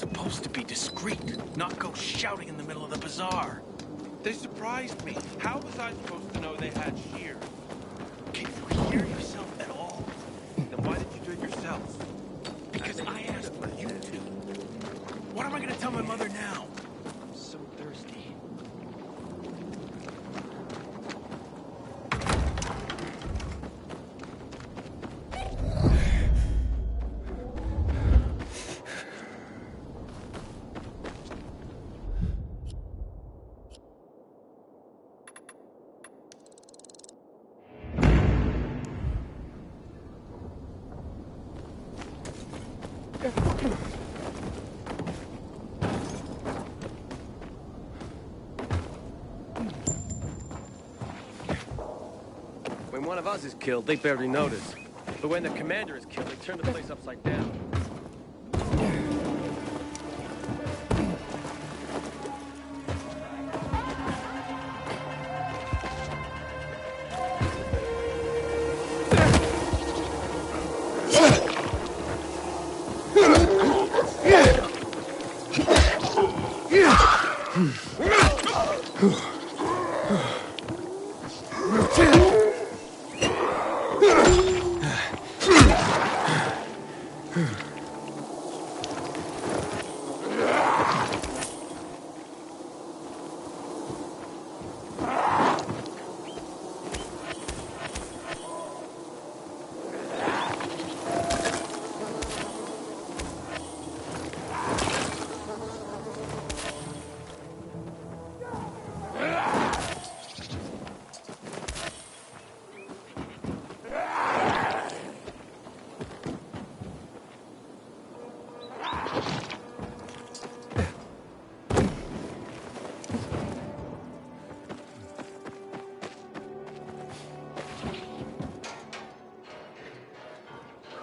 supposed to be discreet, not go shouting in the middle of the bazaar. They surprised me. How was I supposed to know they had shears? Can you hear yourself at all? Then why did you do it yourself? Because I asked for you to. What am I gonna tell my mother now? I'm so thirsty. When one of us is killed, they barely notice. But when the commander is killed, they turn the place upside down.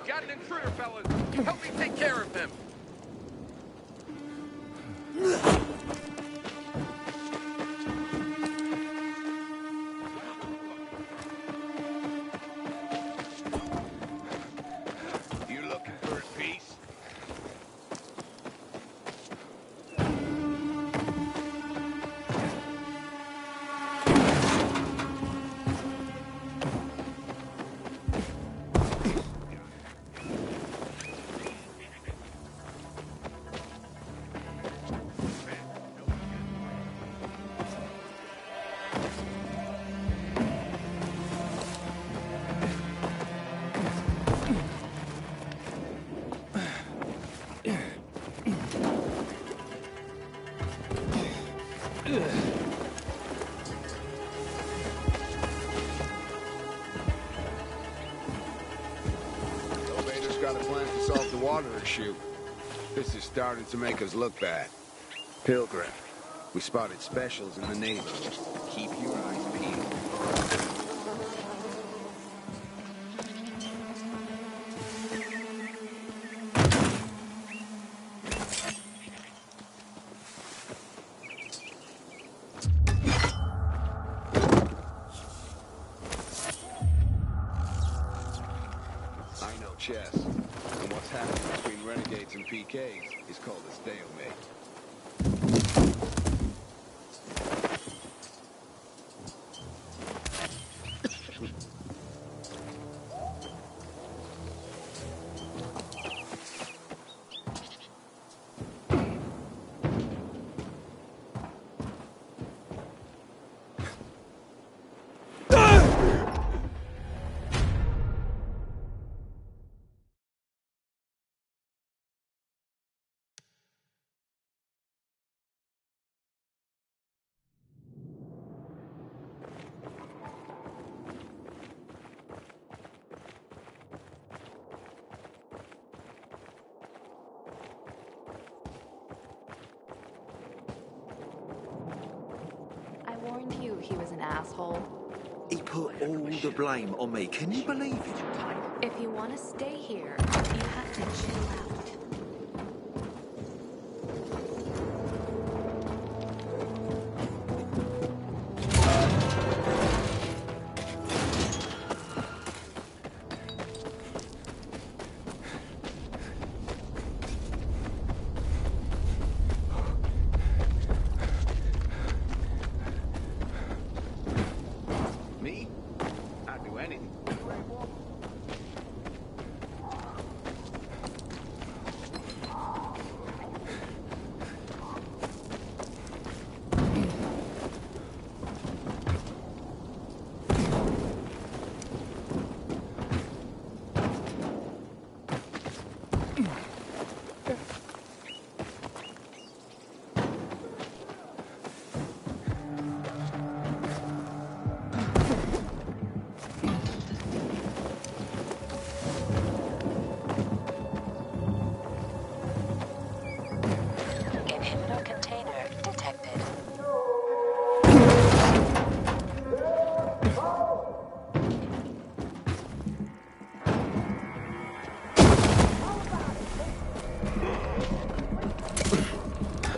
Got an intruder, fellas! Help me take care of him! You looking for a piece? Got a plan to solve the water issue. This is starting to make us look bad. Pilgrim, we spotted specials in the neighborhood. Keep your eyes peeled. I know chess, and what's happening between renegades and PKs is called a stalemate. Warned you he was an asshole. He put all the blame on me. Can you believe it? If you want to stay here, you have to chill out.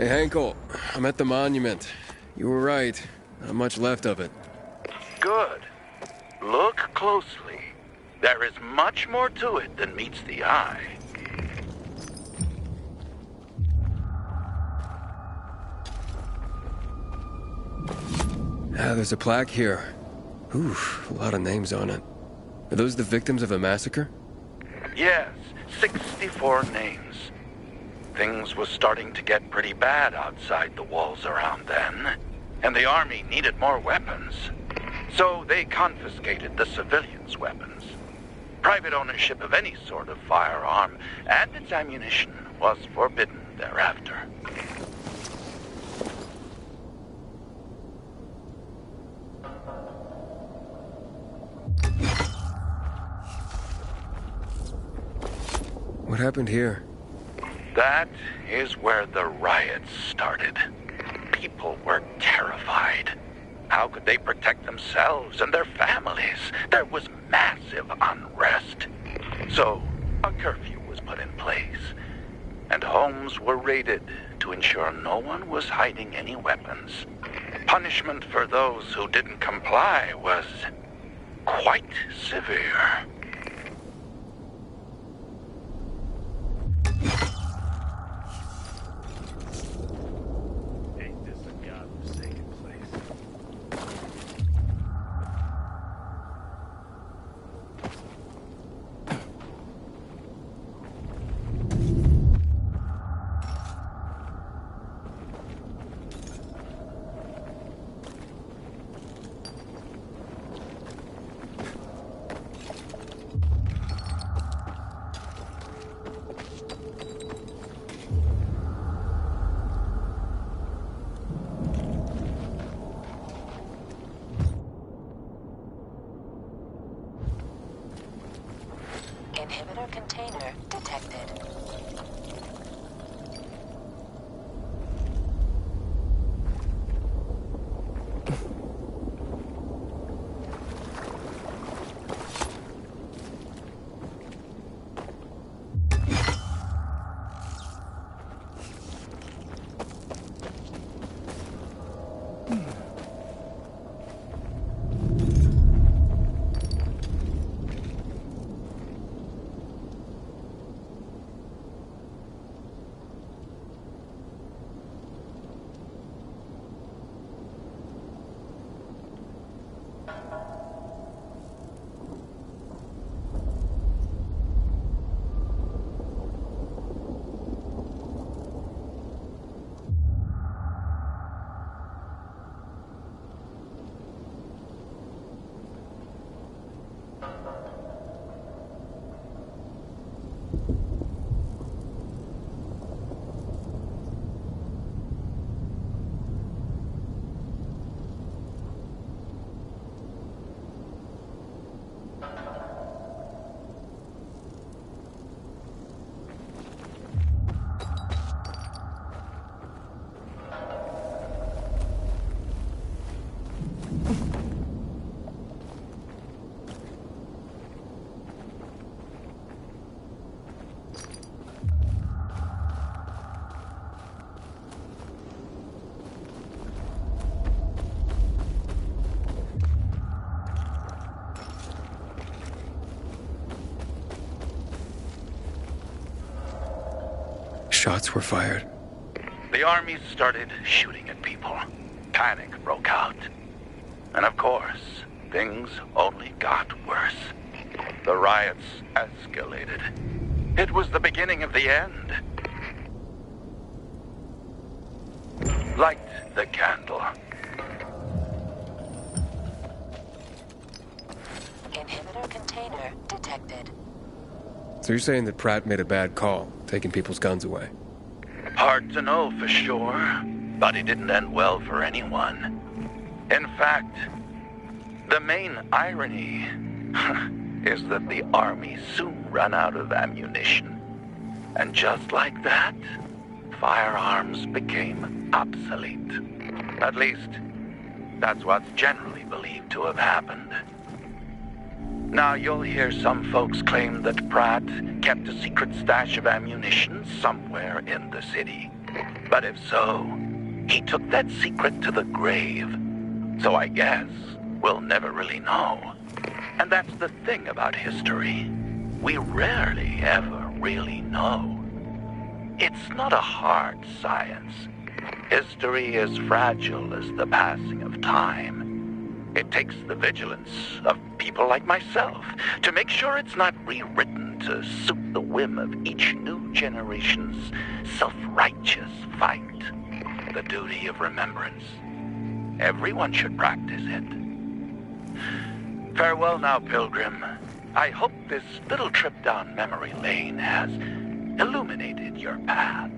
Hey, Hankel, I'm at the monument. You were right. Not much left of it. Good. Look closely. There is much more to it than meets the eye. Ah, there's a plaque here. Oof, a lot of names on it. Are those the victims of a massacre? Yes, 64 names. Things was starting to get pretty bad outside the walls around then, and the army needed more weapons. So they confiscated the civilians' weapons. Private ownership of any sort of firearm and its ammunition was forbidden thereafter. What happened here? That is where the riots started. People were terrified. How could they protect themselves and their families? There was massive unrest. So, a curfew was put in place, and homes were raided to ensure no one was hiding any weapons. Punishment for those who didn't comply was quite severe. Ain't this a godforsaken place? Inhibitor container detected. Shots were fired. The army started shooting at people. Panic broke out. And of course, things only got worse. The riots escalated. It was the beginning of the end. Light the candle. Inhibitor container detected. So you're saying that Pratt made a bad call, taking people's guns away? Hard to know for sure, but it didn't end well for anyone. In fact, the main irony is that the army soon ran out of ammunition. And just like that, firearms became obsolete. At least, that's what's generally believed to have happened. Now, you'll hear some folks claim that Pratt kept a secret stash of ammunition somewhere in the city. But if so, he took that secret to the grave. So I guess we'll never really know. And that's the thing about history. We rarely ever really know. It's not a hard science. History is fragile as the passing of time. It takes the vigilance of people like myself to make sure it's not rewritten to suit the whim of each new generation's self-righteous fight. The duty of remembrance. Everyone should practice it. Farewell now, Pilgrim. I hope this little trip down memory lane has illuminated your path.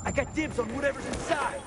I got dibs on whatever's inside.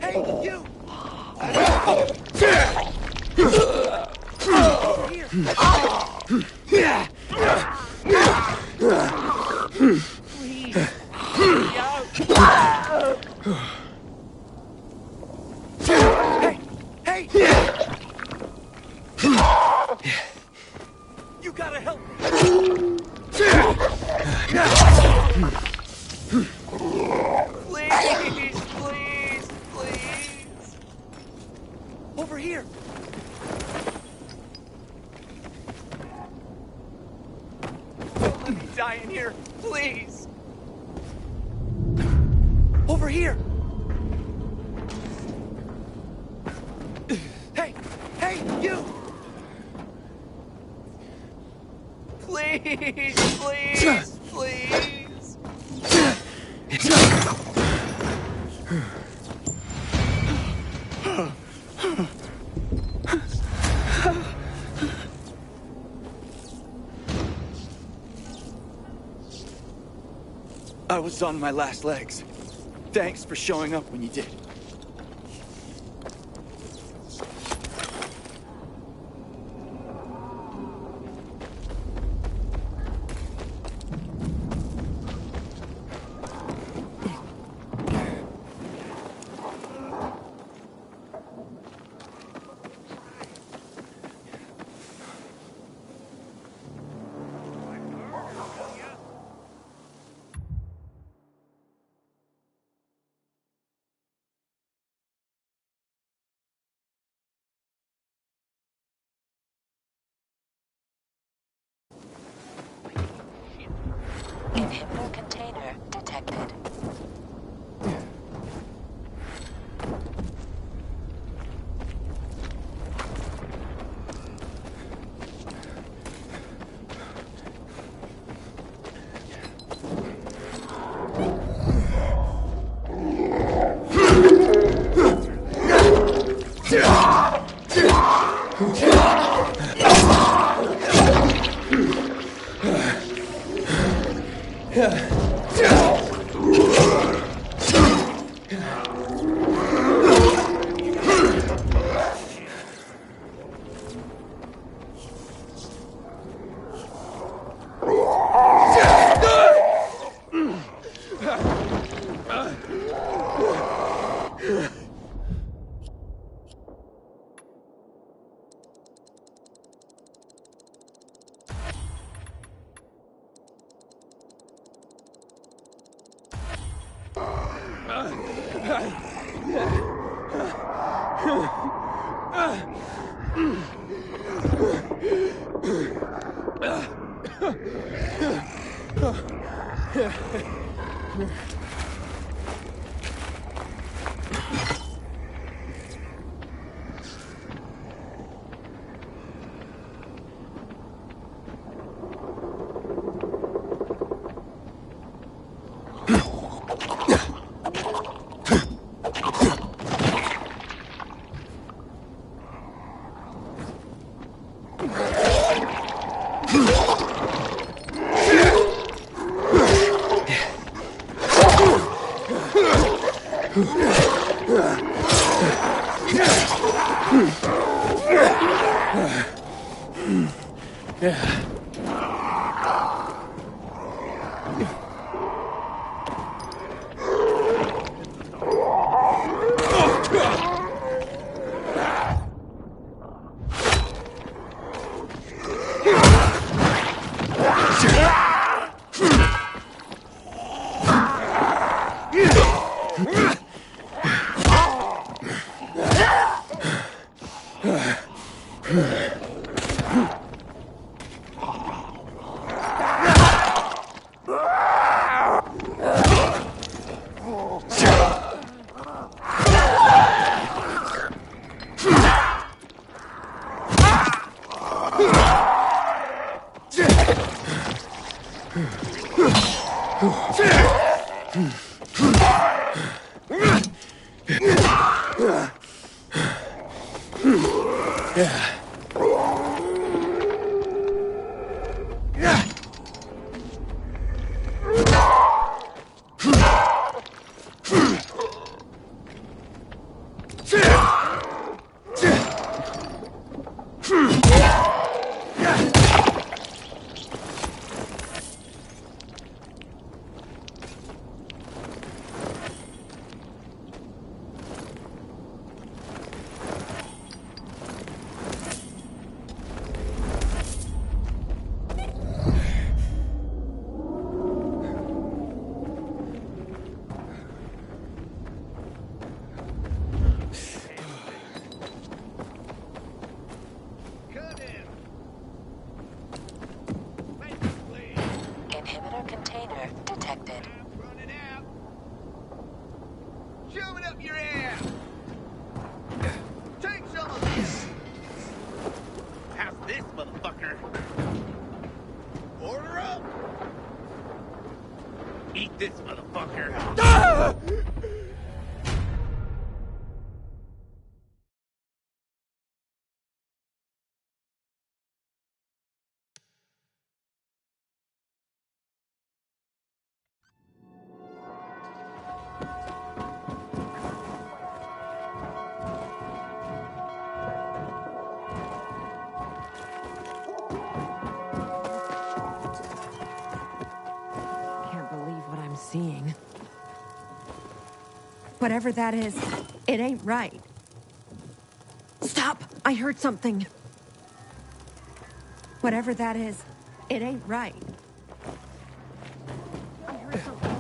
Hey, you! Hey! You gotta help me! Please! Over here! Don't let me die in here, please! Over here! Hey, you! Please! I was on my last legs. Thanks for showing up when you did. Inhibitor container detected. seeing. Whatever that is, it ain't right. Stop! I heard something. Whatever that is, it ain't right. I heard something.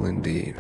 indeed.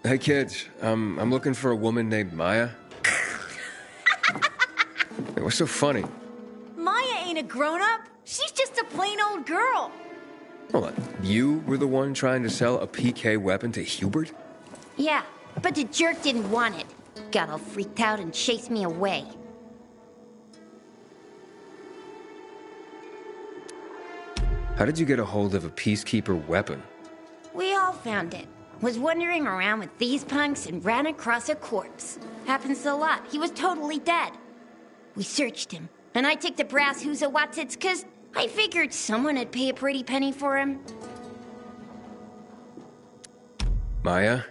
Hey kids, I'm looking for a woman named Maya. Hey, what's so funny? Maya ain't a grown-up. She's just a plain old girl. Hold on, you were the one trying to sell a PK weapon to Hubert? Yeah, but the jerk didn't want it. Got all freaked out and chased me away. How did you get a hold of a Peacekeeper weapon? We all found it. Was wandering around with these punks and ran across a corpse. Happens a lot. He was totally dead. We searched him, and I took the brass who's a Watsits, 'cause I figured someone would pay a pretty penny for him. Maya,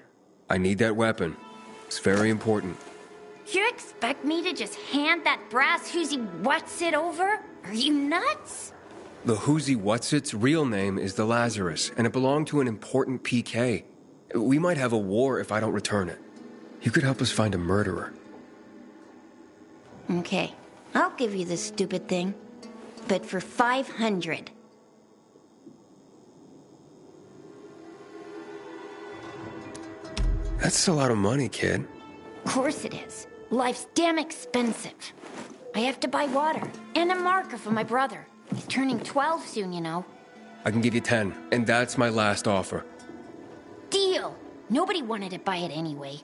I need that weapon. It's very important. You expect me to just hand that brass who's Watsit over? Are you nuts? The Whoozy Whatsit's real name is the Lazarus, and it belonged to an important PK. We might have a war if I don't return it. You could help us find a murderer. Okay, I'll give you this stupid thing. But for 500. That's a lot of money, kid. Of course it is. Life's damn expensive. I have to buy water and a marker for my brother. He's turning 12 soon, you know. I can give you 10, and that's my last offer. Deal! Nobody wanted to buy it anyway.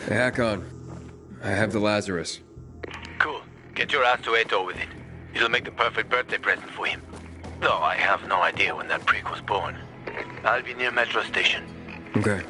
Hey, Hakon. I have the Lazarus. Cool. Get your ass to Eto with it. It'll make the perfect birthday present for him. Though I have no idea when that prick was born. I'll be near Metro Station. Okay.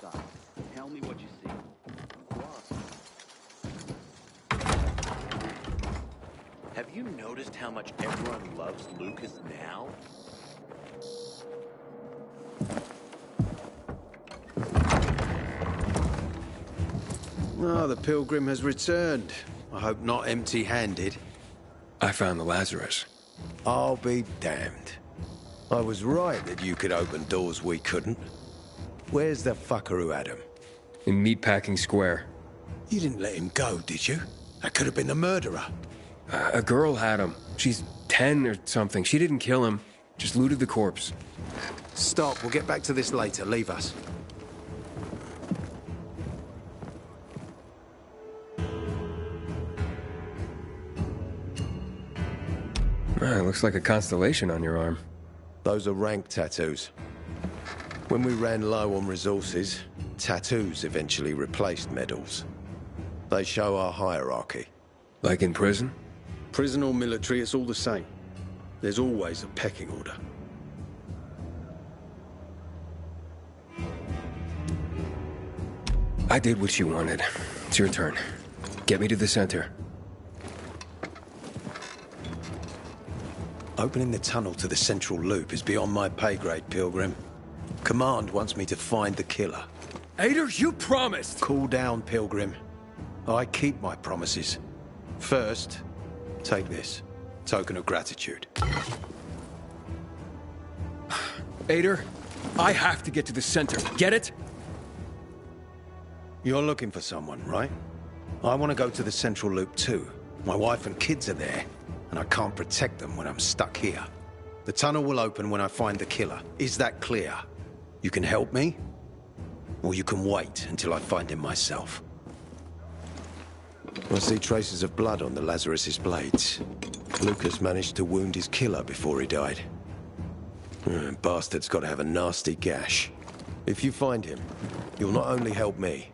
side. Tell me what you see. Have you noticed how much everyone loves Lucas now? Oh, the pilgrim has returned. I hope not empty-handed. I found the Lazarus. I'll be damned. I was right that you could open doors we couldn't. Where's the fucker who had him? In Meatpacking Square. You didn't let him go, did you? That could have been the murderer. A girl had him. She's 10 or something. She didn't kill him. Just looted the corpse. Stop. We'll get back to this later. Leave us. Looks like a constellation on your arm. Those are rank tattoos. When we ran low on resources, tattoos eventually replaced medals. They show our hierarchy. Like in prison? Prison or military, it's all the same. There's always a pecking order. I did what you wanted. It's your turn. Get me to the center. Opening the tunnel to the central loop is beyond my pay grade, Pilgrim. Command wants me to find the killer. Ader, you promised! Cool down, Pilgrim. I keep my promises. First, take this. Token of gratitude. Ader, I have to get to the center. Get it? You're looking for someone, right? I want to go to the central loop too. My wife and kids are there, and I can't protect them when I'm stuck here. The tunnel will open when I find the killer. Is that clear? You can help me, or you can wait until I find him myself. I see traces of blood on the Lazarus's blades. Lucas managed to wound his killer before he died. Bastard's got to have a nasty gash. If you find him, you'll not only help me,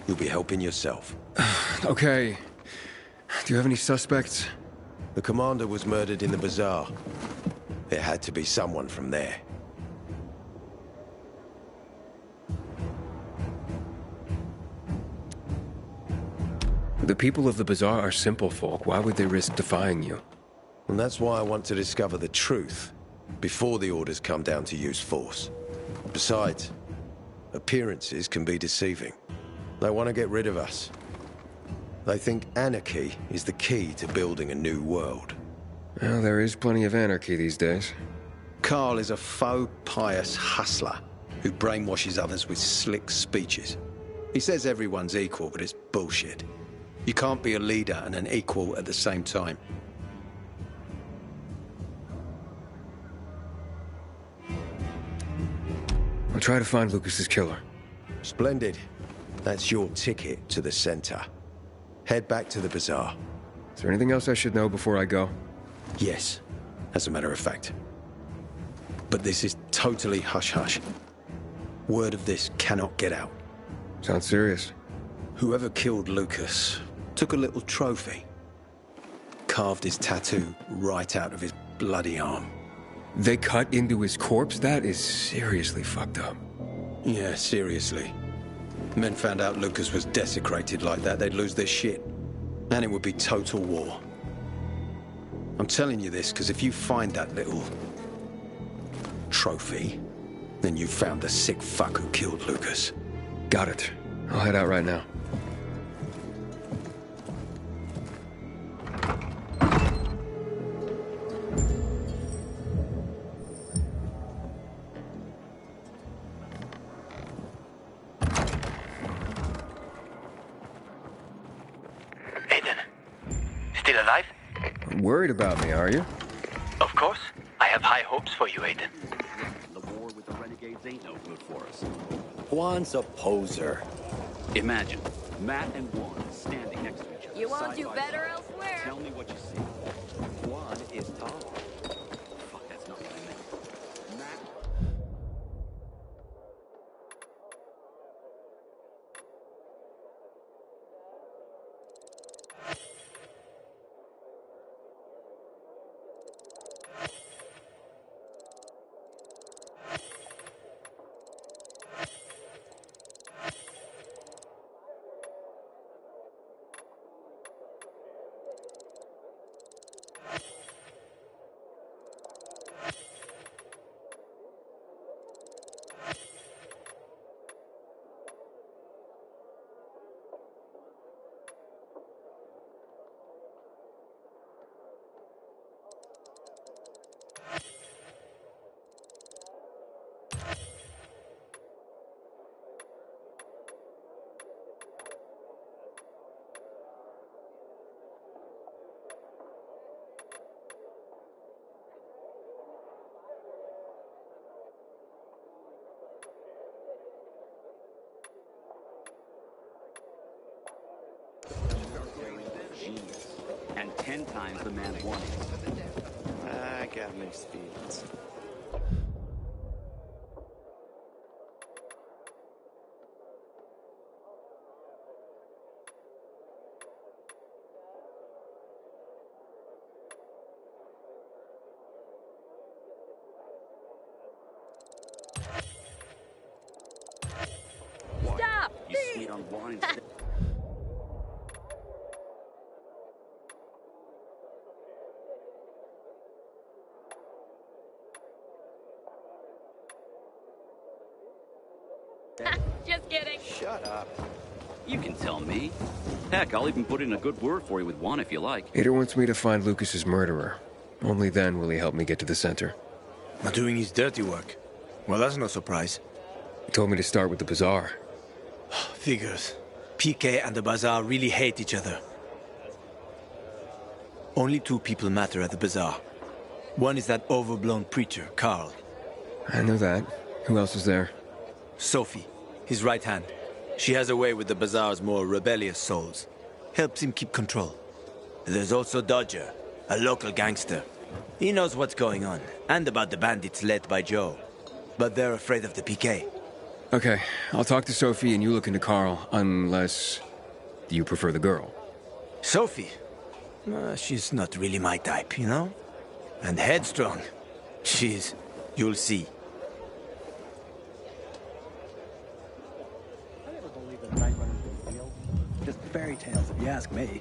you'll be helping yourself. Okay. Do you have any suspects? The commander was murdered in the bazaar. It had to be someone from there. The people of the bazaar are simple folk. Why would they risk defying you? And that's why I want to discover the truth before the orders come down to use force. Besides, appearances can be deceiving. They want to get rid of us. They think anarchy is the key to building a new world. Well, there is plenty of anarchy these days. Carl is a faux pious hustler who brainwashes others with slick speeches. He says everyone's equal, but it's bullshit. You can't be a leader and an equal at the same time. I'll try to find Lucas's killer. Splendid. That's your ticket to the center. Head back to the bazaar. Is there anything else I should know before I go? Yes, as a matter of fact. But this is totally hush-hush. Word of this cannot get out. Sounds serious. Whoever killed Lucas took a little trophy. Carved his tattoo right out of his bloody arm. They cut into his corpse? That is seriously fucked up. Yeah, seriously. Men found out Lucas was desecrated like that, they'd lose their shit. And it would be total war. I'm telling you this because if you find that little trophy, then you found the sick fuck who killed Lucas. Got it. I'll head out right now. Still alive? Worried about me, are you? Of course. I have high hopes for you, Aiden. The war with the renegades ain't no good for us. Juan's a poser. Imagine, Matt and Juan standing next to each other. You won't side do by better side. elsewhere. Tell me what you see. Juan is tall. Fuck, that's not what I meant. Matt... 10 times the man wanting. I got mixed feelings. Stop! You sweet on wine instead. Just kidding. Shut up. You can tell me. Heck, I'll even put in a good word for you with Juan if you like. Ada wants me to find Lucas's murderer. Only then will he help me get to the center. Not doing his dirty work. Well, that's no surprise. He told me to start with the bazaar. Figures. PK and the bazaar really hate each other. Only two people matter at the bazaar. One is that overblown preacher, Carl. I know that. Who else is there? Sophie, his right hand. She has a way with the bazaar's more rebellious souls. Helps him keep control. There's also Dodger, a local gangster. He knows what's going on, and about the bandits led by Joe. But they're afraid of the PK. Okay, I'll talk to Sophie and you look into Carl, unless you prefer the girl. Sophie? She's not really my type, you know? And headstrong. You'll see. I never believed that night runners were real. Just fairy tales, if you ask me.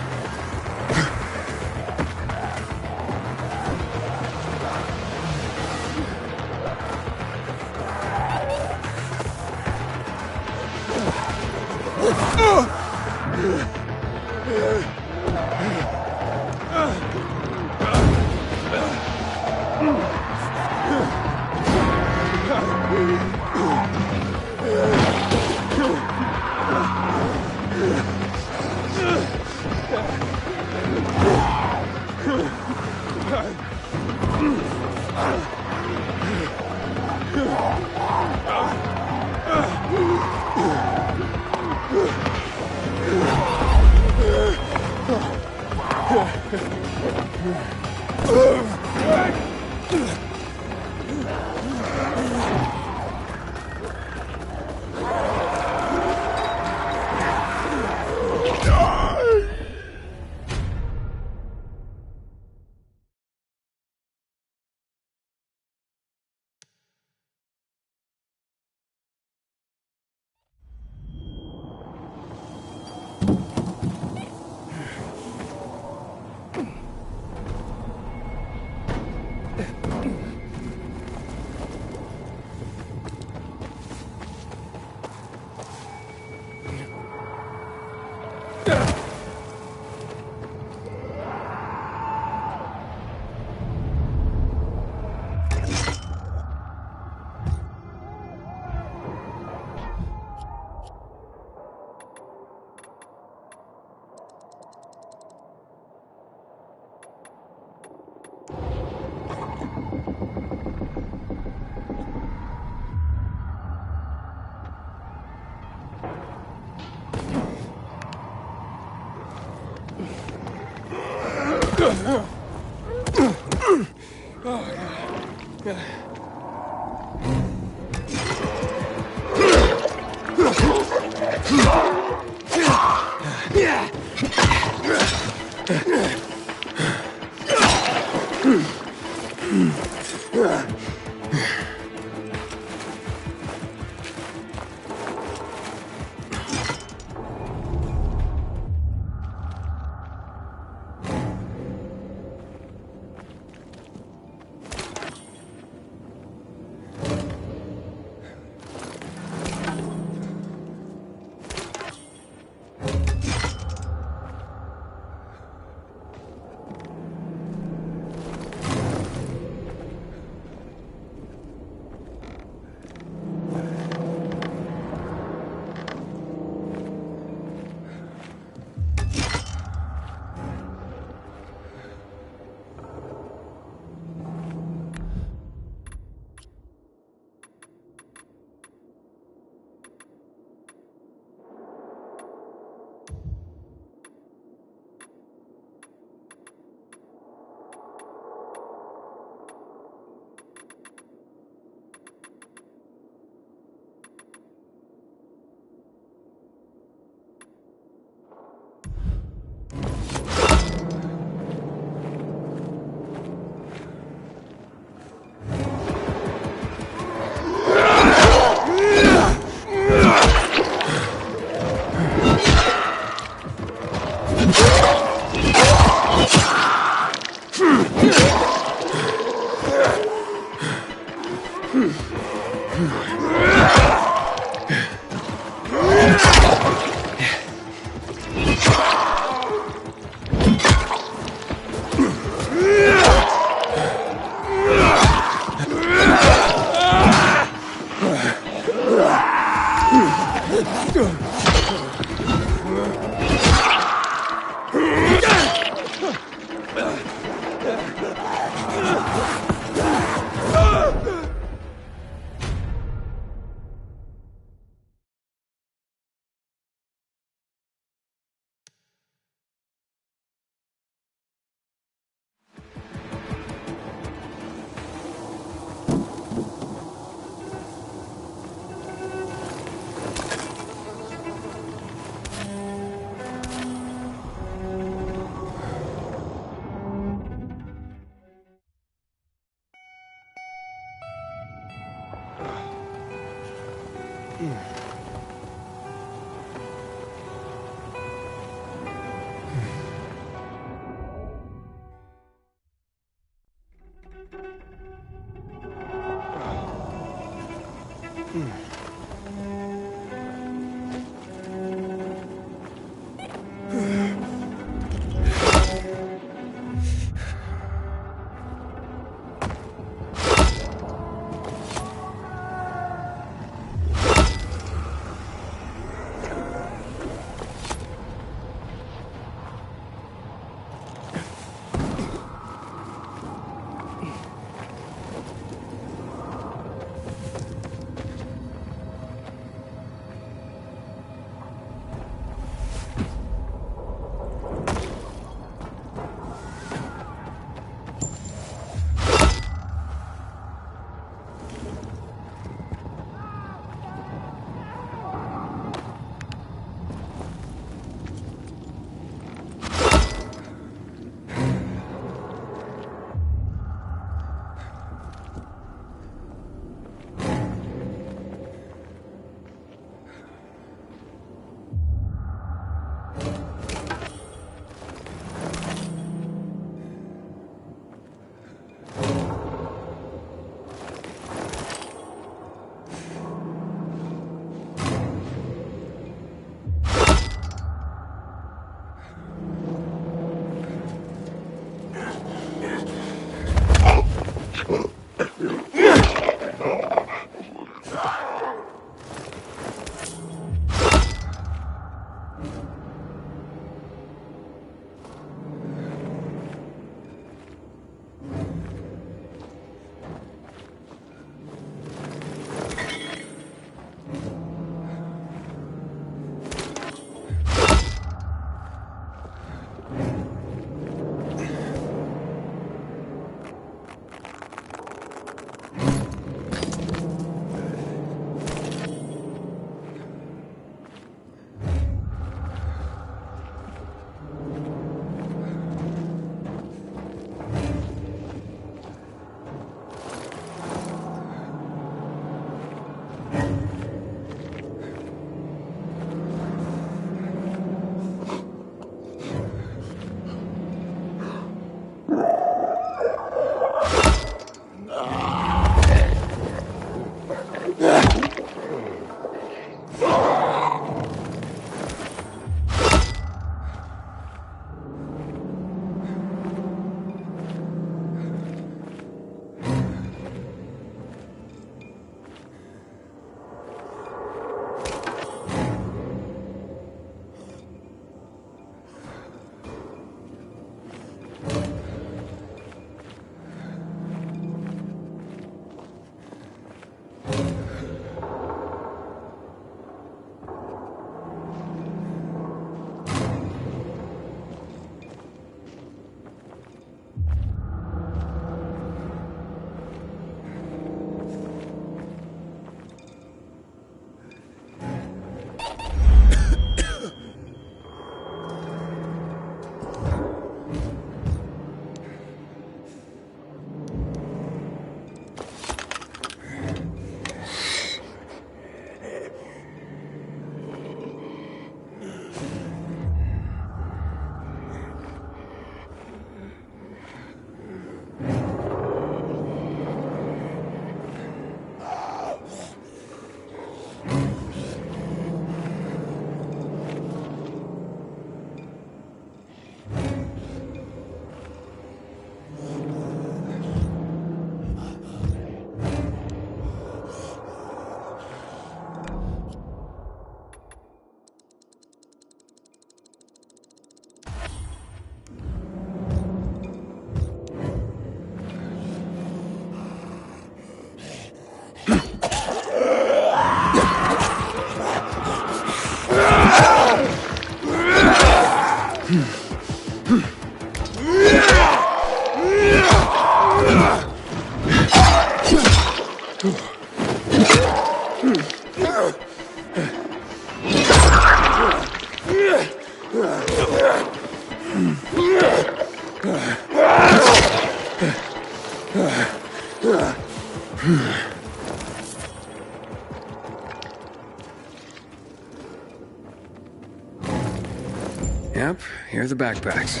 camp, here are the backpacks.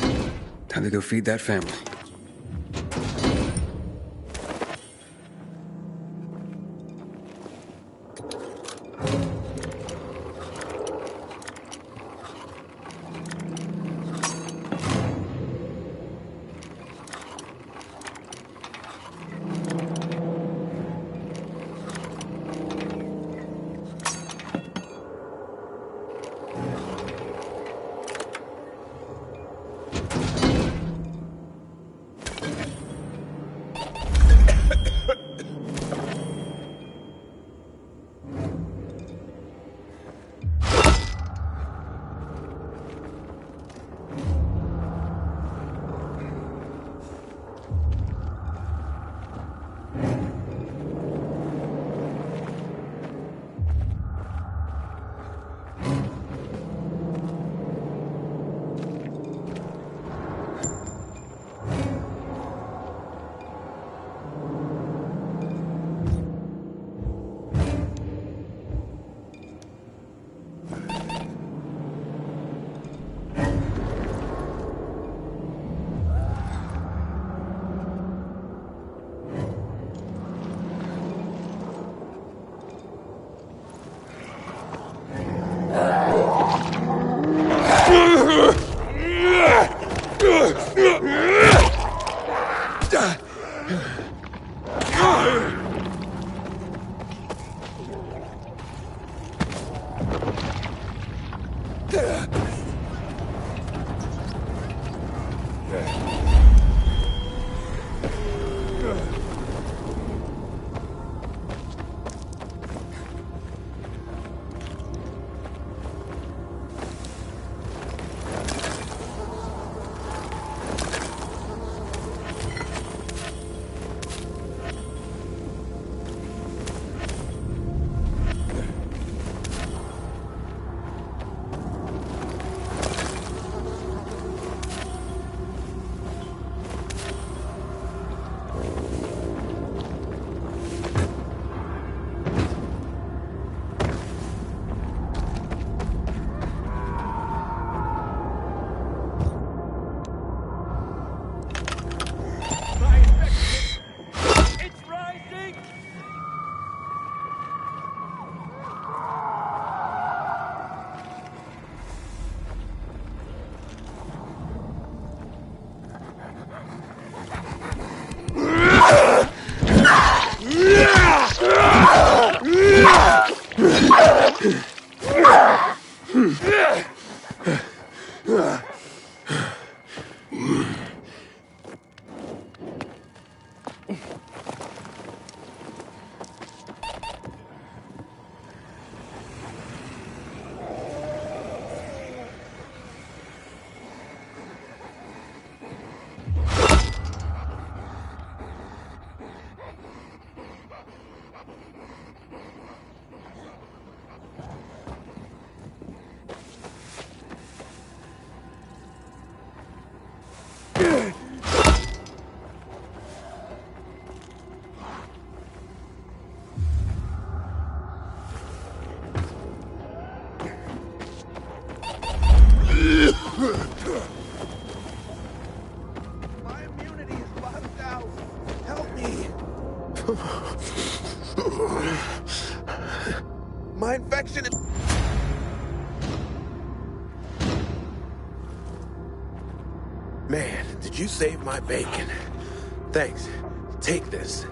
Time to go feed that family. My immunity is bottomed out. Help me. My infection is... Man, did you save my bacon? Thanks. Take this.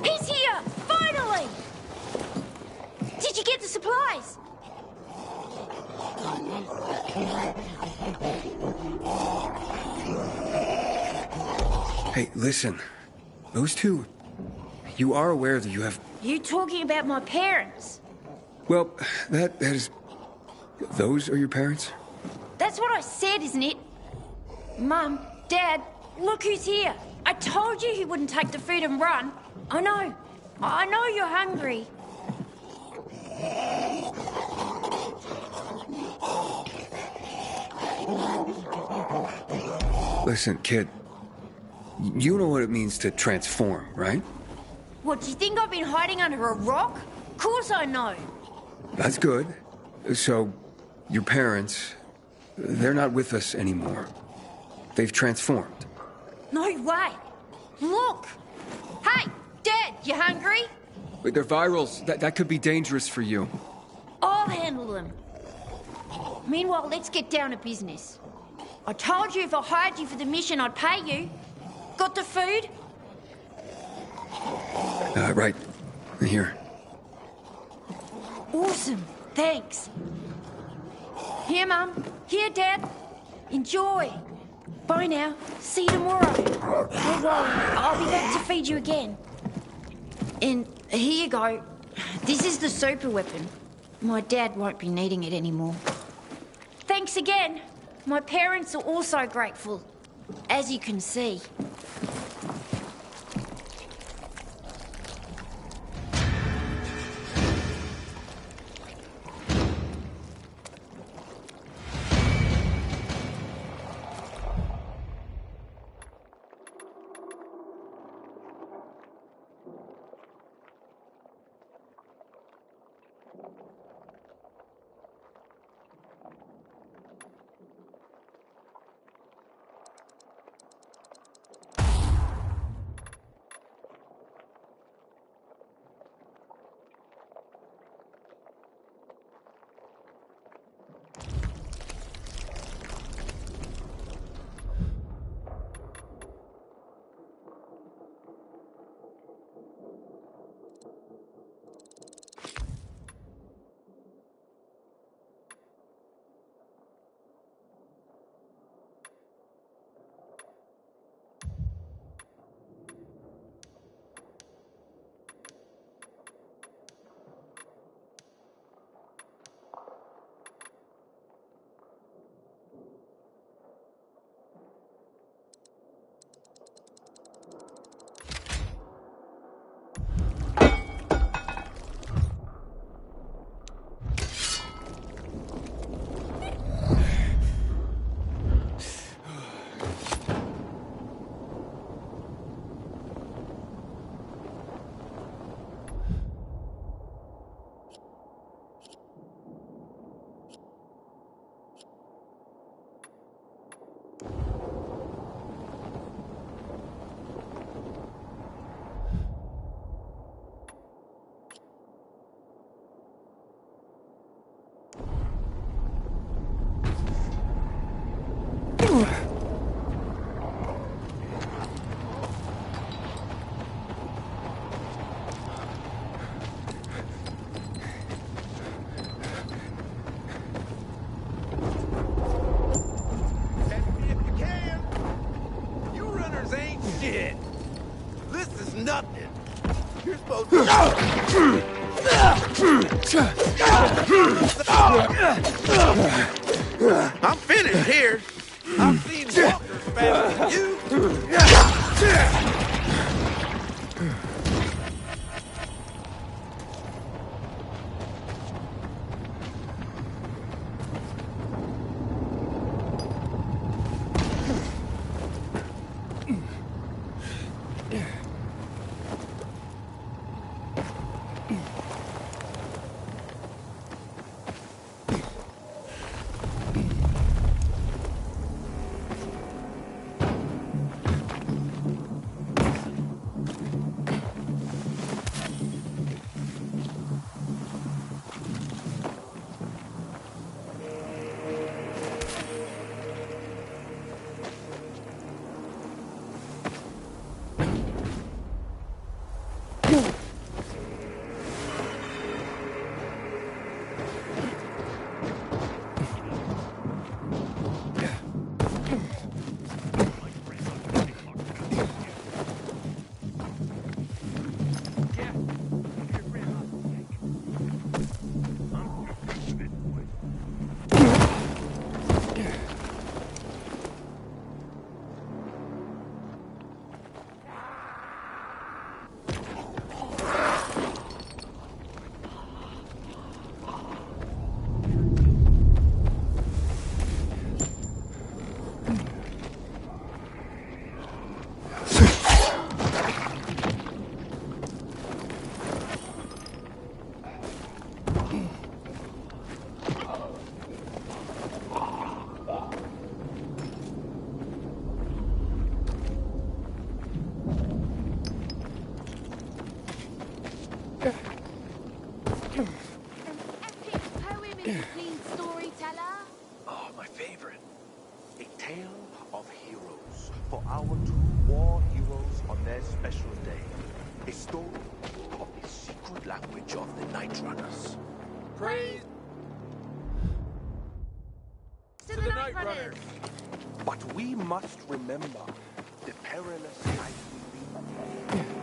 He's here! Finally! Did you get the supplies? Hey, listen. Those two... You are aware that you have... You talking about my parents? Well, that is... Those are your parents? That's what I said, isn't it? Mum, Dad, look who's here. I told you he wouldn't take the food and run. I know you're hungry. Listen, kid. You know what it means to transform, right? What, do you think I've been hiding under a rock? Of course I know. That's good. So, your parents, they're not with us anymore. They've transformed. No way. Look. Hey, Dad, you hungry? Wait, they're virals. That could be dangerous for you. I'll handle them. Meanwhile, let's get down to business. I told you if I hired you for the mission, I'd pay you. Got the food? Right. Here. Awesome. Thanks. Here, Mum. Here, Dad. Enjoy. Bye now. See you tomorrow. Don't worry. I'll be back to feed you again. And here you go. This is the super weapon. My dad won't be needing it anymore. Thanks again. My parents are also grateful, as you can see. nothing. You're supposed to... I'm finished here. I've seen walkers faster than you. Oh, my favorite. A tale of heroes for our two war heroes on their special day. A story of the secret language of the Night Runners. Praise to the Night Runners. But we must remember the perilous life we lead.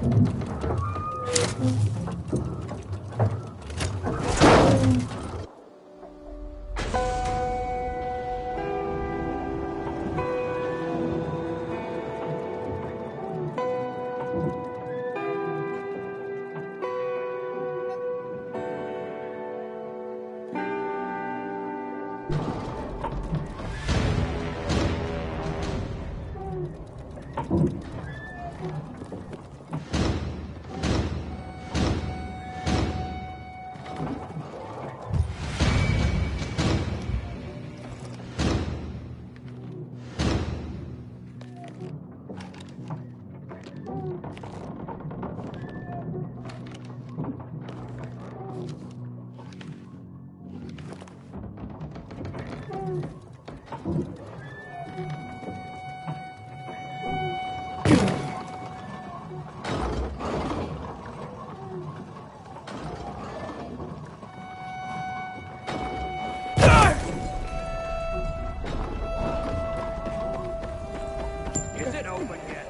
Is it open yet?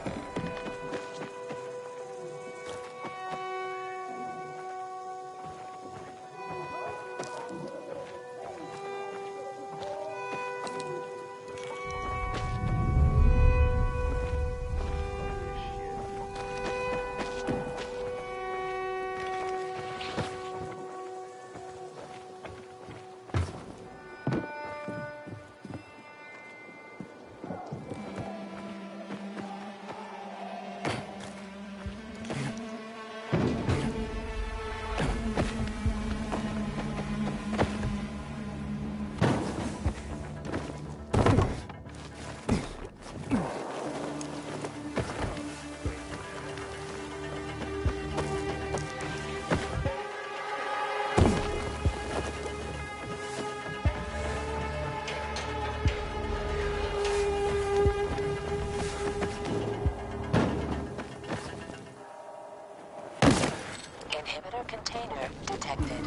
Inhibitor container detected.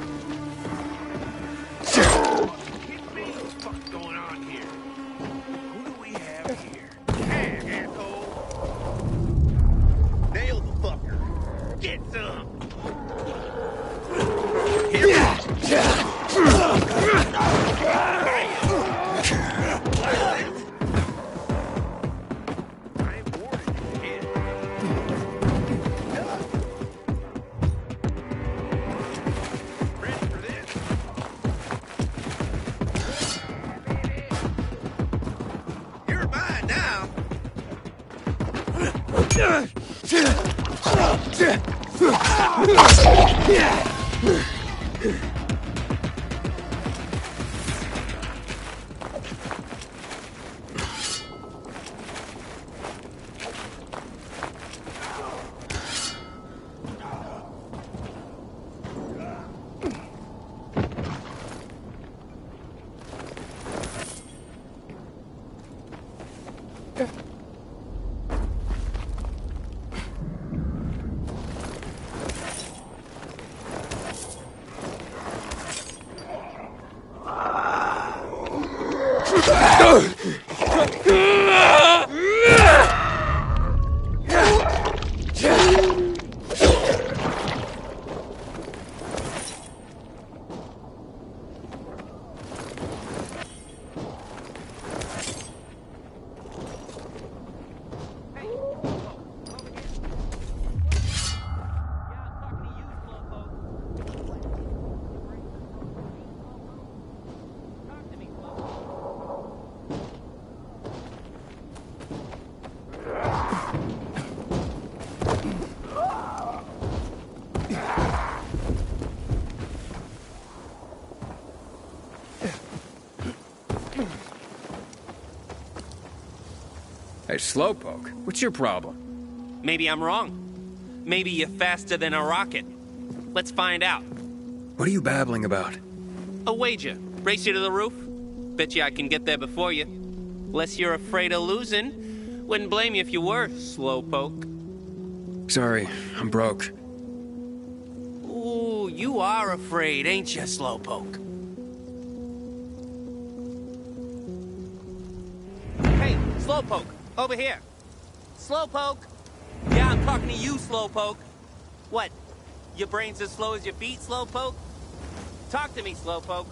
What's going on here? Who do we have here? Hey, asshole! Nail the fucker! Get some! Hey, Slowpoke, what's your problem? Maybe I'm wrong. Maybe you're faster than a rocket. Let's find out. What are you babbling about? A wager. Race you to the roof? Bet you I can get there before you. Unless you're afraid of losing. Wouldn't blame you if you were, Slowpoke. Sorry, I'm broke. Ooh, you are afraid, ain't you, Slowpoke? Hey, Slowpoke, over here. Slowpoke! Yeah, I'm Talking to you, Slowpoke. What? Your brain's as slow as your feet, Slowpoke? Talk to me, Slowpoke.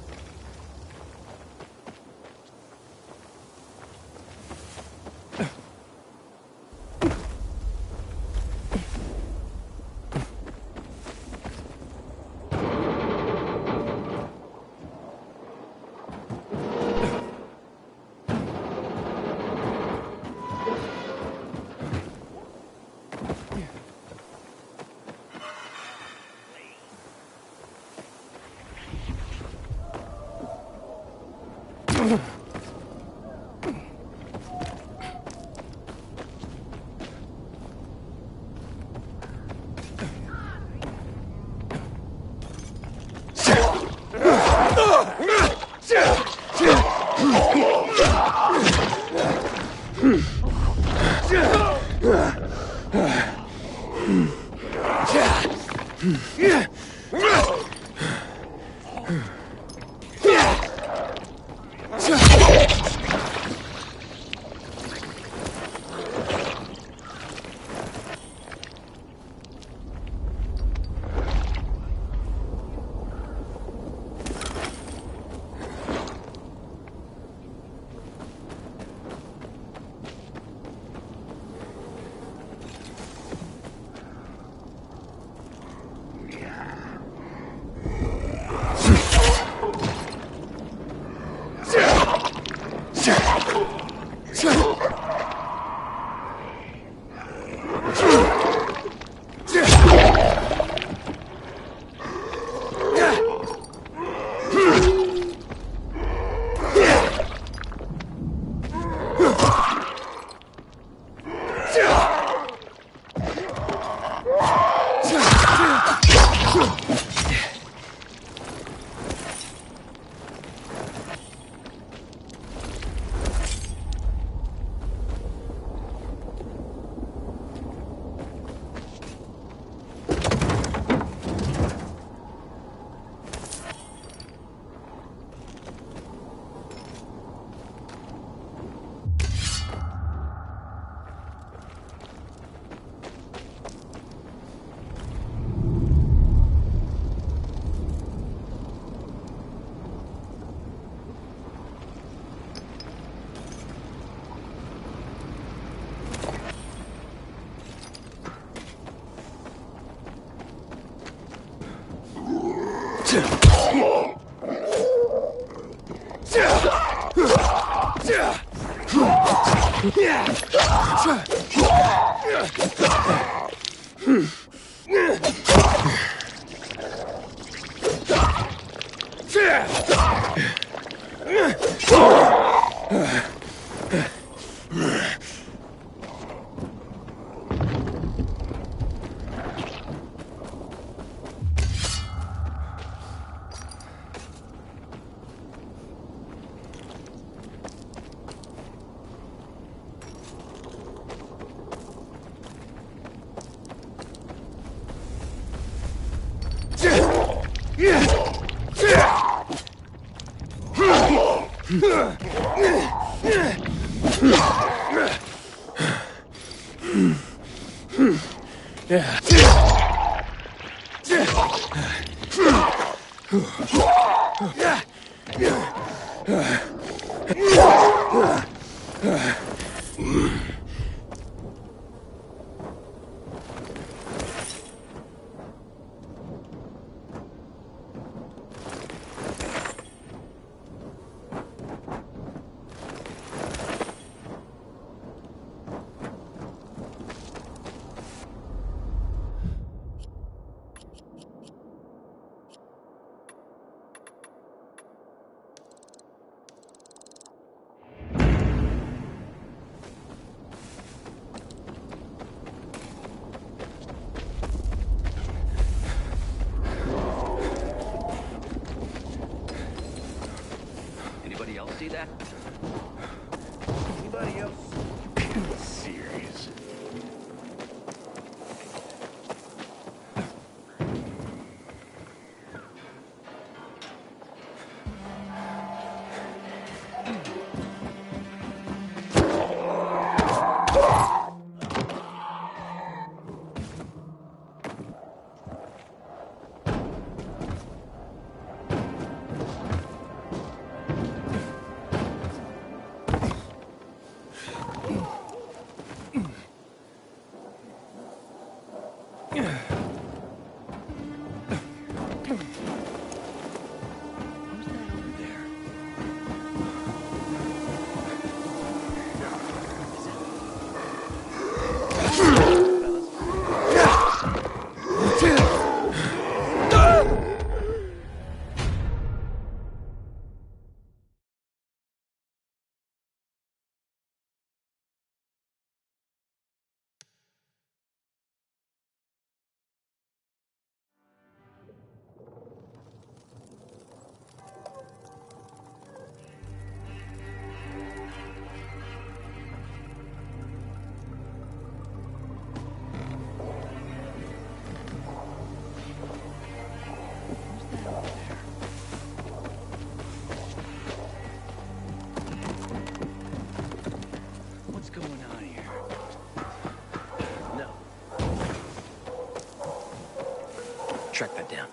Track that down.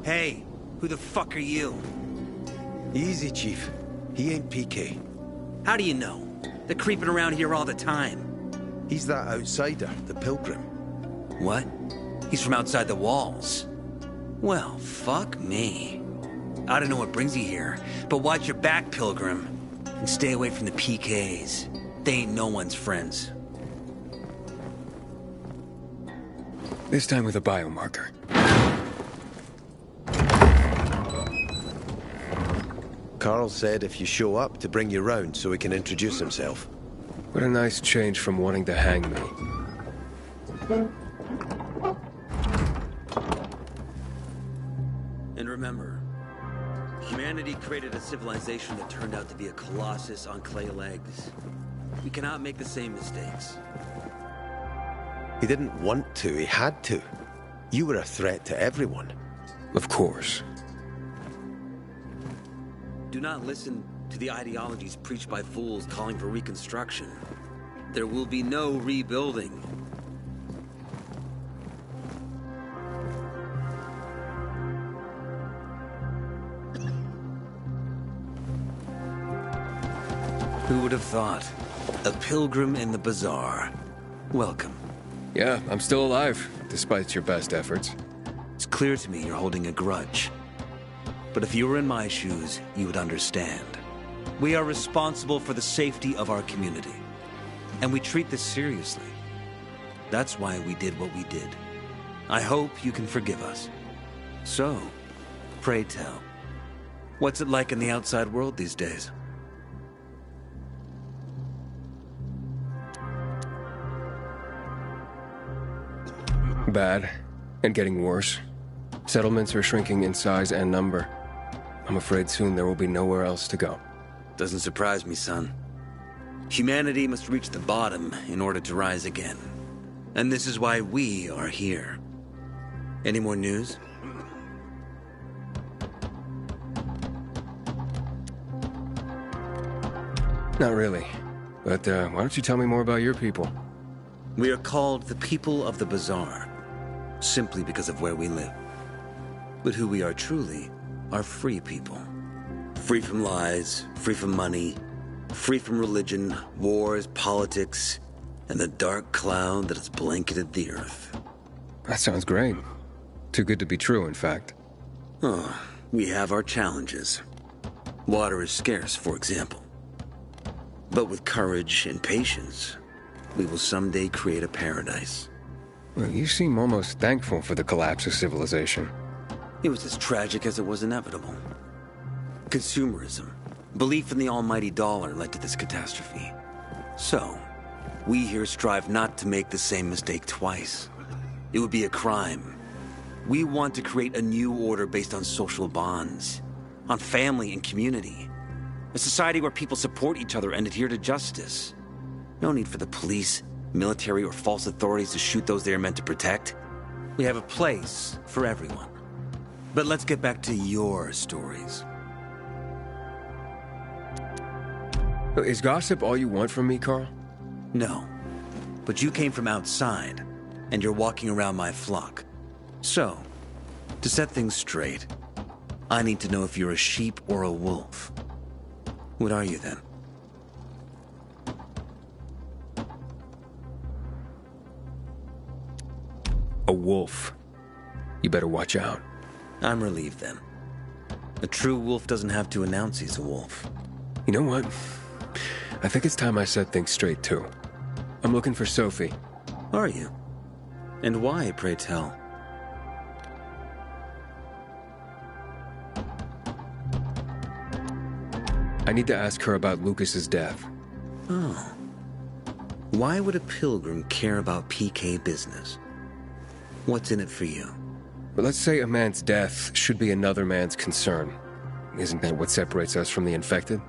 Hey, who the fuck are you? Easy, Chief. He ain't PK. How do you know? They're creeping around here all the time. He's that outsider, the pilgrim. What? He's from outside the walls. Well, fuck me. I don't know what brings you here, but watch your back, pilgrim. And stay away from the PKs. They ain't no one's friends. This time with a biomarker. Carl said if you show up to bring you round so he can introduce himself. What a nice change from wanting to hang me. And remember, humanity created a civilization that turned out to be a colossus on clay legs. We cannot make the same mistakes. He didn't want to, he had to. You were a threat to everyone. Of course. Do not listen to the ideologies preached by fools calling for reconstruction. There will be no rebuilding. Who would have thought? A pilgrim in the bazaar. Welcome. Yeah, I'm still alive, despite your best efforts. It's clear to me you're holding a grudge. But if you were in my shoes, you would understand. We are responsible for the safety of our community. And we treat this seriously. That's why we did what we did. I hope you can forgive us. So, pray tell, what's it like in the outside world these days? Bad, and getting worse. Settlements are shrinking in size and number. I'm afraid soon there will be nowhere else to go. Doesn't surprise me, son. Humanity must reach the bottom in order to rise again. And this is why we are here. Any more news? Not really. But why don't you tell me more about your people? We are called the people of the bazaar, simply because of where we live. But who we are truly are free people. Free from lies, free from money, free from religion, wars, politics, and the dark cloud that has blanketed the earth. That sounds great. Too good to be true, in fact. Oh, we have our challenges. Water is scarce, for example. But with courage and patience, we will someday create a paradise. Well, you seem almost thankful for the collapse of civilization. It was as tragic as it was inevitable. Consumerism, belief in the almighty dollar led to this catastrophe. So, we here strive not to make the same mistake twice. It would be a crime. We want to create a new order based on social bonds, on family and community. A society where people support each other and adhere to justice. No need for the police, military, or false authorities to shoot those they are meant to protect. We have a place for everyone. But let's get back to your stories. Is gossip all you want from me, Carl? No. But you came from outside, and you're walking around my flock. So, to set things straight, I need to know if you're a sheep or a wolf. What are you then? A wolf. You better watch out. I'm relieved then. A true wolf doesn't have to announce he's a wolf. You know what? I think it's time I set things straight, too. I'm looking for Sophie. Are you? And why, pray tell? I need to ask her about Lucas's death. Oh. Why would a pilgrim care about PK business? What's in it for you? But let's say a man's death should be another man's concern. Isn't that what separates us from the infected?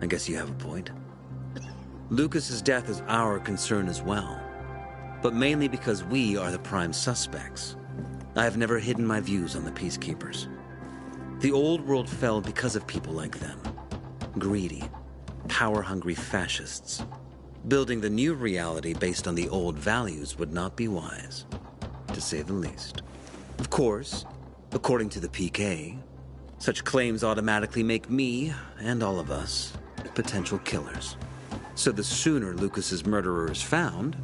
I guess you have a point. Lucas's death is our concern as well, but mainly because we are the prime suspects. I have never hidden my views on the Peacekeepers. The old world fell because of people like them. Greedy, power-hungry fascists. Building the new reality based on the old values would not be wise, to say the least. Of course, according to the PK, such claims automatically make me, and all of us, potential killers. So the sooner Lucas's murderer is found,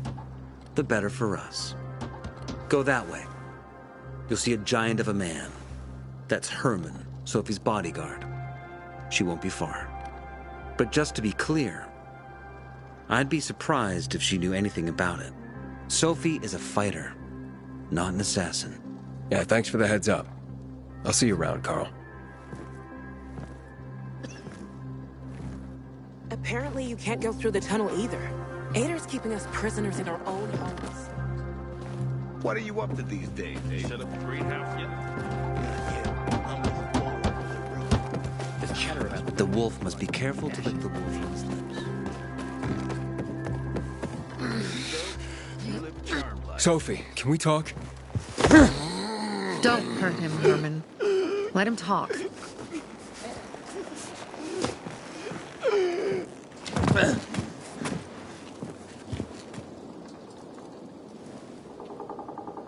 the better for us. Go that way. You'll see a giant of a man. That's Herman, Sophie's bodyguard. She won't be far. But just to be clear, I'd be surprised if she knew anything about it. Sophie is a fighter, not an assassin. Yeah, thanks for the heads up. I'll see you around, Carl. Apparently you can't go through the tunnel either. Ader's keeping us prisoners in our own homes. What are you up to these days, eh? Set up the greenhouse yet? There's chatter about the wolf must be careful to lick the wolf on his lips. Sophie, can we talk? Don't hurt him, Herman. Let him talk.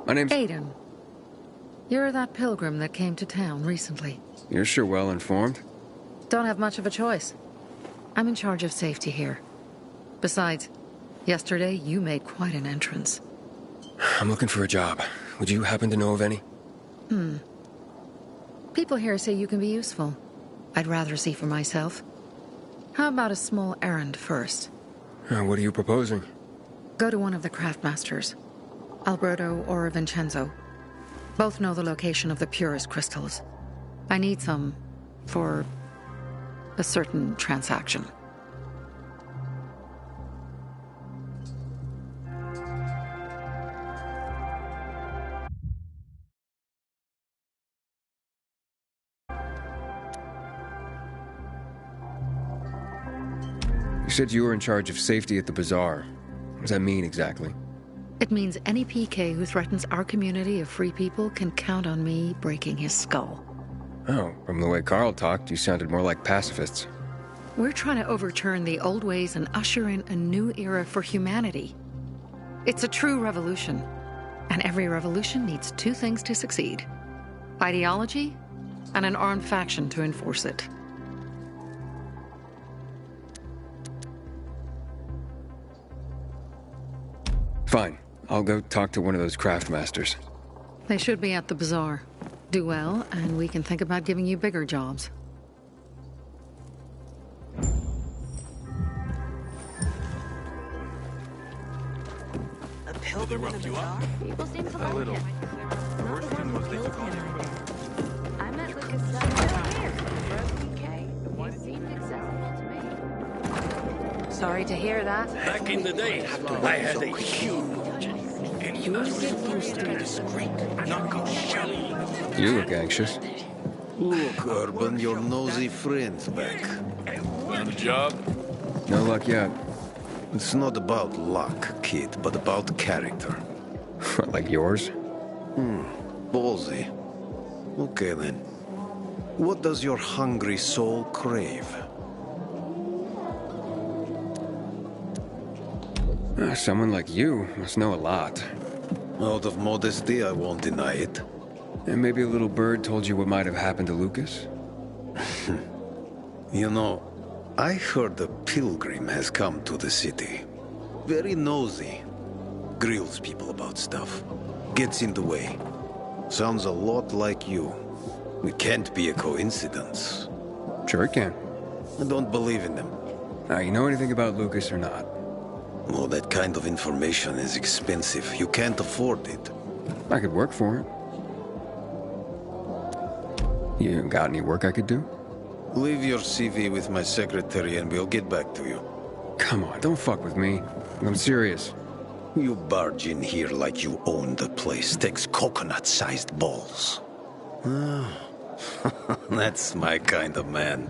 My name's... Aiden. You're that pilgrim that came to town recently. You're sure well informed. Don't have much of a choice. I'm in charge of safety here. Besides, yesterday you made quite an entrance. I'm looking for a job. Would you happen to know of any? People here say you can be useful. I'd rather see for myself. How about a small errand first? What are you proposing? Go to one of the craftmasters. Alberto or Vincenzo. Both know the location of the purest crystals. I need some for a certain transaction. You said you were in charge of safety at the bazaar. What does that mean exactly? It means any PK who threatens our community of free people can count on me breaking his skull. Oh, from the way Carl talked, you sounded more like pacifists. We're trying to overturn the old ways and usher in a new era for humanity. It's a true revolution. And every revolution needs two things to succeed: ideology and an armed faction to enforce it. Fine. I'll go talk to one of those craftmasters. They should be at the bazaar. Do well, and we can think about giving you bigger jobs. A pilgrim in a bazaar? People seem to A like little. him. The worst thing was they took all their I met Lucas here. For a PK. He seemed acceptable to me. Sorry to hear that. Back in the day, I had a huge... You get used to it. You look anxious. Look, Urban, your nosy friend's back. Found a job? No luck yet. It's not about luck, kid, but about character. Like yours? Ballsy. Okay, then. What does your hungry soul crave? Someone like you must know a lot. Out of modesty, I won't deny it. And maybe a little bird told you what might have happened to Lucas? You know, I heard a pilgrim has come to the city. Very nosy. Grills people about stuff. Gets in the way. Sounds a lot like you. It can't be a coincidence. Sure it can. I don't believe in them. Now, you know anything about Lucas or not? Oh, that kind of information is expensive. You can't afford it. I could work for it. You got any work I could do? Leave your CV with my secretary and we'll get back to you. Come on, don't fuck with me. I'm serious. You barge in here like you own the place. Takes coconut-sized balls. That's my kind of man.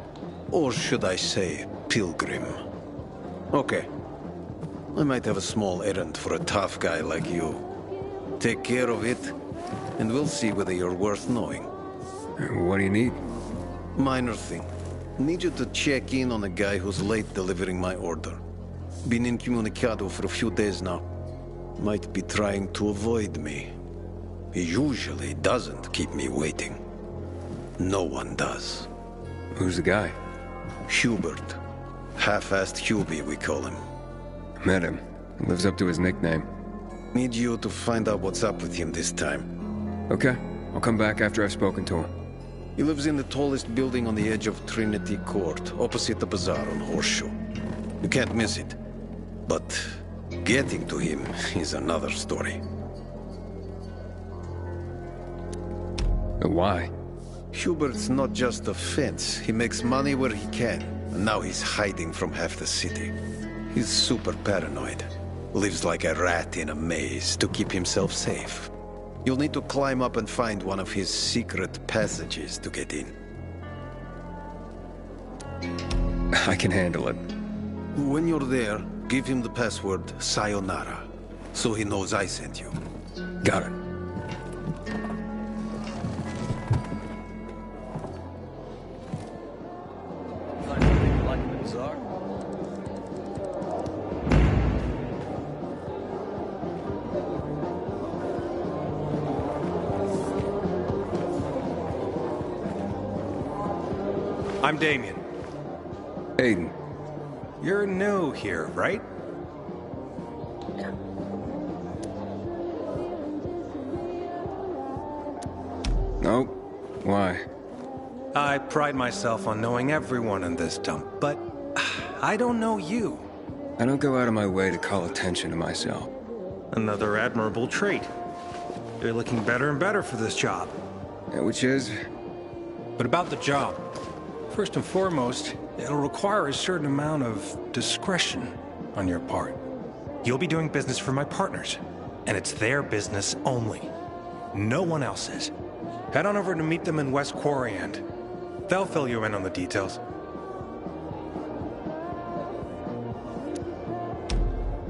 Or should I say, pilgrim. Okay, I might have a small errand for a tough guy like you. Take care of it, and we'll see whether you're worth knowing. What do you need? Minor thing. Need you to check in on a guy who's late delivering my order. Been incommunicado for a few days now. Might be trying to avoid me. He usually doesn't keep me waiting. No one does. Who's the guy? Hubert. Half-assed Hubie, we call him. Met him. Lives up to his nickname. Need you to find out what's up with him this time. Okay. I'll come back after I've spoken to him. He lives in the tallest building on the edge of Trinity Court, opposite the bazaar on Horseshoe. You can't miss it. But getting to him is another story. Why? Hubert's not just a fence. He makes money where he can. And now he's hiding from half the city. He's super paranoid. Lives like a rat in a maze to keep himself safe. You'll need to climb up and find one of his secret passages to get in. I can handle it. When you're there, give him the password Sayonara, so he knows I sent you. Got it. I'm Damien. Aiden. You're new here, right? Nope. Why? I pride myself on knowing everyone in this dump, but I don't know you. I don't go out of my way to call attention to myself. Another admirable trait. You're looking better and better for this job. Yeah, which is? But about the job. First and foremost, it'll require a certain amount of discretion on your part. You'll be doing business for my partners, and it's their business only. No one else's. Head on over to meet them in West Quarry End. They'll fill you in on the details.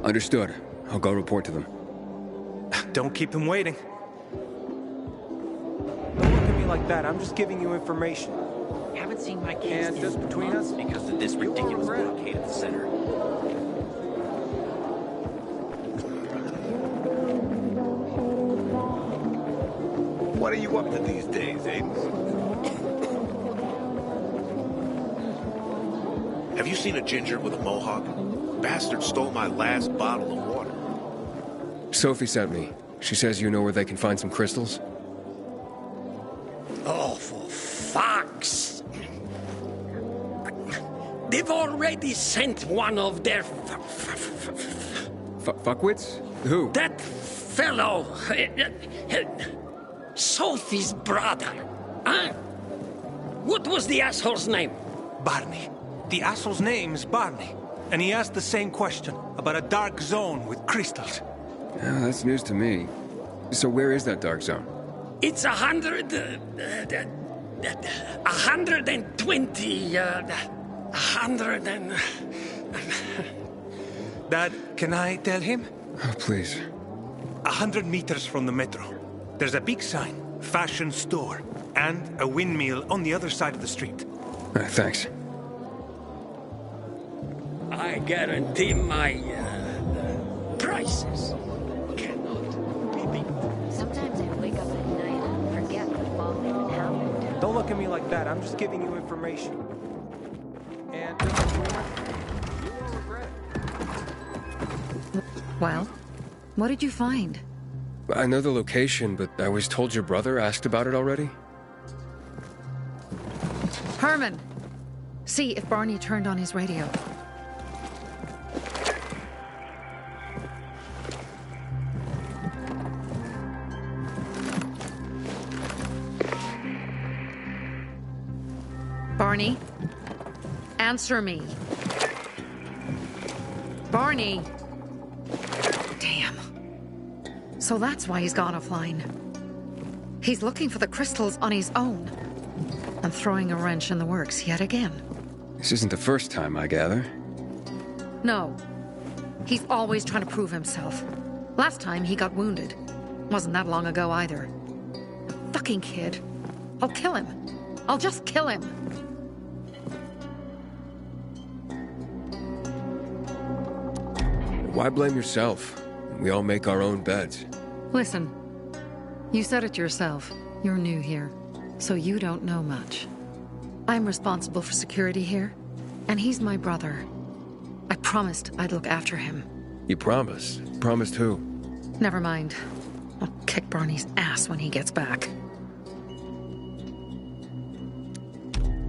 Understood. I'll go report to them. Don't keep them waiting. Don't look at me like that. I'm just giving you information. Haven't seen my kids. And just between us, because of this ridiculous blockade at the center. What are you up to these days, Aiden? Have you seen a ginger with a mohawk? Bastard stole my last bottle of water. Sophie sent me. She says you know where they can find some crystals? Oh, for fuck's... They've already sent one of their... Fuckwits? Who? That fellow... Sophie's brother. Huh? What was the asshole's name? Barney. The asshole's name is Barney. And he asked the same question about a dark zone with crystals. Oh, that's news to me. So where is that dark zone? It's 120... 100 and... Dad, can I tell him? Oh, please. 100 meters from the metro. There's a big sign, fashion store, and a windmill on the other side of the street. Thanks. I guarantee my prices cannot be beat. Sometimes I wake up at night and forget the fall even happened. Don't look at me like that. I'm just giving you information. And you won't regret it. Well, what did you find? I know the location, but I was told your brother asked about it already. Herman! See if Barney turned on his radio. Barney? Answer me. Barney! Damn. So that's why he's gone offline. He's looking for the crystals on his own. And throwing a wrench in the works yet again. This isn't the first time, I gather. No. He's always trying to prove himself. Last time he got wounded. Wasn't that long ago either. The fucking kid. I'll kill him. I'll just kill him. Why blame yourself? We all make our own beds. Listen, you said it yourself. You're new here, so you don't know much. I'm responsible for security here, and he's my brother. I promised I'd look after him. You promised? Promised who? Never mind. I'll kick Barney's ass when he gets back.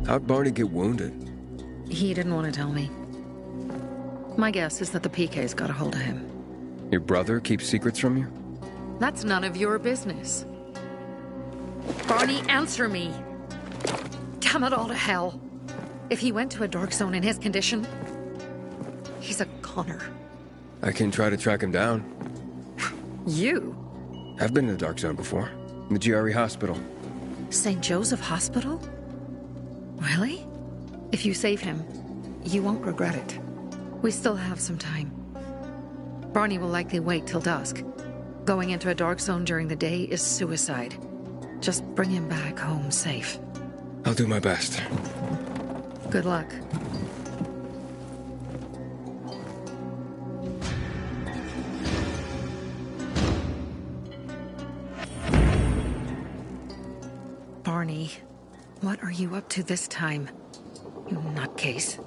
How'd Barney get wounded? He didn't want to tell me. My guess is that the PK's got a hold of him. Your brother keeps secrets from you? That's none of your business. Barney, answer me! Damn it all to hell! If he went to a dark zone in his condition, he's a goner. I can try to track him down. You? I've been in the dark zone before. In the GRE hospital. St. Joseph Hospital? Really? If you save him, you won't regret it. We still have some time. Barney will likely wait till dusk. Going into a dark zone during the day is suicide. Just bring him back home safe. I'll do my best. Good luck. Barney, what are you up to this time? You nutcase.